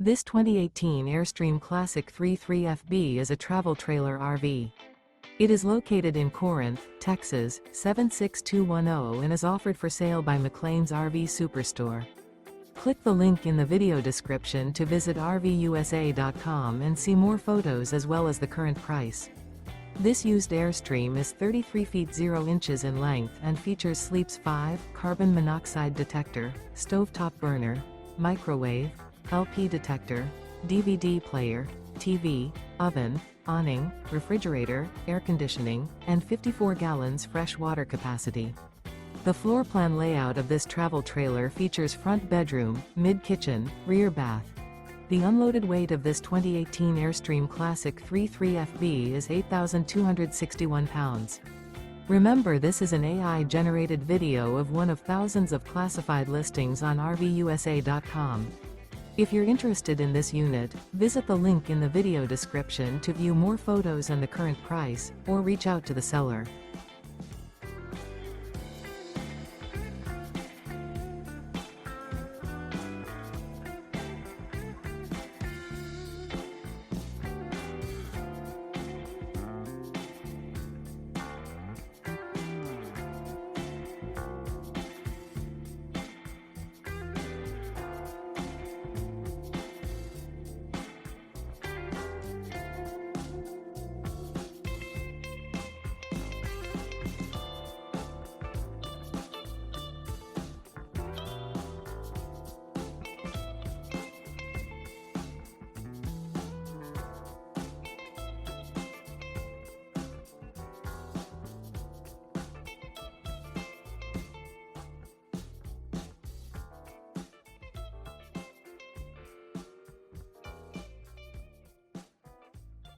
This 2018 Airstream Classic 33FB is a travel trailer RV. It is located in Corinth, Texas, 76210 and is offered for sale by McClain's RV Superstore. Click the link in the video description to visit RVUSA.com and see more photos as well as the current price. This used Airstream is 33 feet 0 inches in length and features Sleep's 5, carbon monoxide detector, stovetop burner, microwave, LP detector, DVD player, TV, oven, awning, refrigerator, air conditioning, and 54 gallons fresh water capacity. The floor plan layout of this travel trailer features front bedroom, mid-kitchen, rear bath. The unloaded weight of this 2018 Airstream Classic 33FB is 8,261 pounds. Remember, this is an AI-generated video of one of thousands of classified listings on RVUSA.com. If you're interested in this unit, visit the link in the video description to view more photos and the current price, or reach out to the seller.